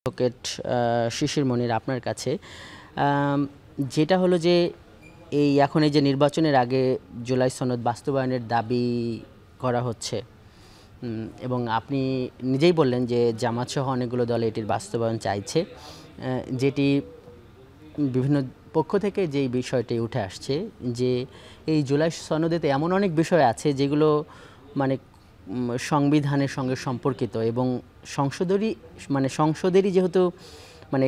Advocate শিশির মনির আপনার কাছে যেটা হলো যে এখন এই যে নির্বাচনের আগে জুলাই সনদ বাস্তবায়নের দাবি করা হচ্ছে এবং আপনি নিজেই বললেন যে জামাত সহ অনেকগুলো দল এটির বাস্তবায়ন চাইছে, যেটি বিভিন্ন পক্ষ থেকে যেই বিষয়টি উঠে আসছে যে এই জুলাই সনদেতে এমন অনেক বিষয় আছে যেগুলো মানে সংবিধানের সঙ্গে সম্পর্কিত এবং সংসদেরই যেহেতু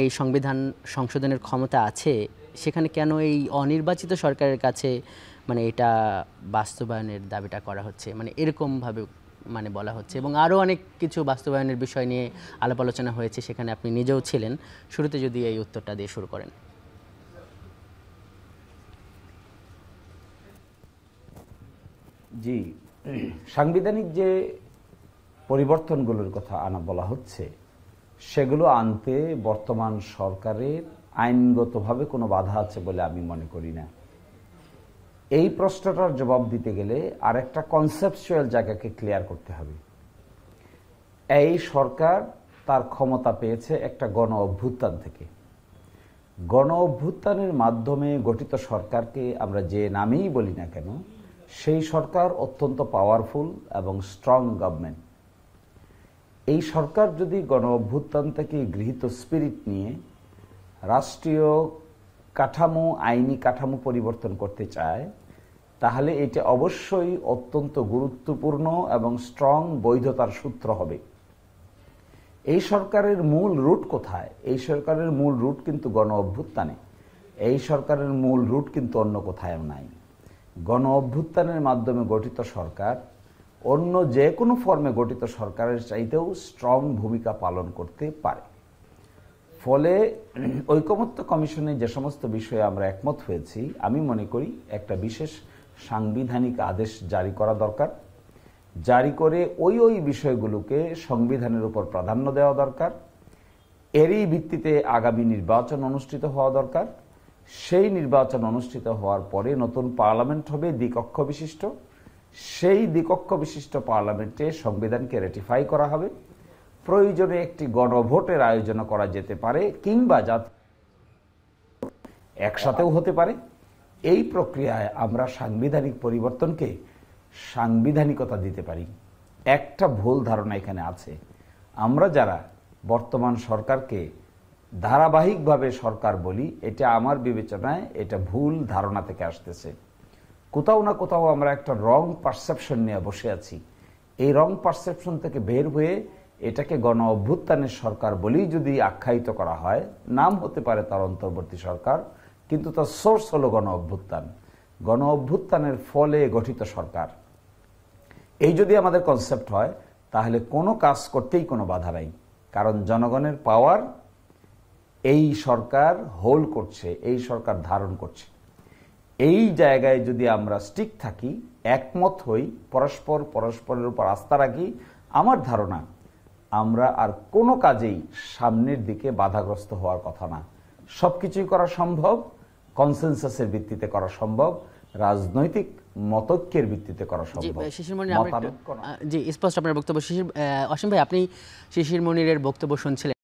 এই সংবিধান সংশোধনের ক্ষমতা আছে, সেখানে কেন এই অনির্বাচিত সরকারের কাছে এটা বাস্তবায়নের দাবিটা করা হচ্ছে, এরকমভাবে বলা হচ্ছে। এবং আরও অনেক কিছু বাস্তবায়নের বিষয় নিয়ে আলাপ আলোচনা হয়েছে, সেখানে আপনি নিজেও ছিলেন। শুরুতে যদি এই উত্তরটা দিয়ে শুরু করেন। জি, সাংবিধানিক যে পরিবর্তনগুলোর কথা বলা হচ্ছে, সেগুলো আনতে বর্তমান সরকারের আইনগতভাবে কোনো বাধা আছে বলে আমি মনে করি না। এই প্রশ্নটার জবাব দিতে গেলে আরেকটা কনসেপচুয়াল জায়গাকে ক্লিয়ার করতে হবে। এই সরকার তার ক্ষমতা পেয়েছে একটা গণ অভ্যুত্থান থেকে। গণ অভ্যুত্থানের মাধ্যমে গঠিত সরকারকে আমরা যে নামেই বলি না কেন, সেই সরকার অত্যন্ত পাওয়ারফুল এবং স্ট্রং গভর্নমেন্ট। এই সরকার যদি গণ অভ্যুত্থান থেকে গৃহীত স্পিরিট নিয়ে রাষ্ট্রীয় কাঠামো, আইনি কাঠামো পরিবর্তন করতে চায়, তাহলে এটা অবশ্যই অত্যন্ত গুরুত্বপূর্ণ এবং স্ট্রং বৈধতার সূত্র হবে। এই সরকারের মূল রুট কোথায়? এই সরকারের মূল রুট কিন্তু গণ অভ্যুত্থানে। এই সরকারের মূল রুট কিন্তু অন্য কোথাও নাই। গণ অভ্যুত্থানের মাধ্যমে গঠিত সরকার অন্য যে কোনো ফর্মে গঠিত সরকারের চাইতেও স্ট্রং ভূমিকা পালন করতে পারে। ফলে ঐকমত্য কমিশনে যে সমস্ত বিষয়ে আমরা একমত হয়েছি, আমি মনে করি একটা বিশেষ সাংবিধানিক আদেশ জারি করা দরকার। জারি করে ওই বিষয়গুলোকে সংবিধানের উপর প্রাধান্য দেওয়া দরকার। এরই ভিত্তিতে আগামী নির্বাচন অনুষ্ঠিত হওয়া দরকার। সেই নির্বাচন অনুষ্ঠিত হওয়ার পরে নতুন পার্লামেন্ট হবে দ্বিকক্ষ বিশিষ্ট। সেই দ্বিকক্ষ বিশিষ্ট পার্লামেন্টে সংবিধানকে রেটিফাই করা হবে। প্রয়োজনে একটি গণভোটের আয়োজন করা যেতে পারে, কিংবা একসাথেও হতে পারে। এই প্রক্রিয়ায় আমরা সাংবিধানিক পরিবর্তনকে সাংবিধানিকতা দিতে পারি। একটা ভুল ধারণা এখানে আছে। আমরা যারা বর্তমান সরকারকে ধারাবাহিকভাবে সরকার বলি, এটা আমার বিবেচনায় এটা ভুল ধারণা থেকে আসতেছে। কোথাও না কোথাও আমরা একটা রং পারসেপশন নিয়ে বসে আছি। এই রং পারসেপশন থেকে বের হয়ে এটাকে গণ অভ্যুত্থানের সরকার বলেই যদি আখ্যায়িত করা হয়, নাম হতে পারে তার অন্তর্বর্তী সরকার, কিন্তু তার সোর্স হলো গণ অভ্যুত্থান। গণ অভ্যুত্থানের ফলে গঠিত সরকার, এই যদি আমাদের কনসেপ্ট হয়, তাহলে কোনো কাজ করতেই কোনো বাধা নাই। কারণ জনগণের পাওয়ার এই সরকার হোল্ড করছে, এই সরকার ধারণ করছে। এই জায়গায় যদি আমরা স্টিক থাকি, একমত হই, পরস্পরের উপর আস্থা রাখি, আমার ধারণা আমরা আর কোনো কাজেই সামনের দিকে বাধাগ্রস্ত হওয়ার কথা না। সবকিছুই করা সম্ভব, কনসেনসাসের ভিত্তিতে করা সম্ভব, রাজনৈতিক মতৈক্যের ভিত্তিতে করা সম্ভব। জি, স্পষ্ট আপনার বক্তব্য। অসীম ভাই, আপনি শিশির মনিরের বক্তব্য শুনছিলেন।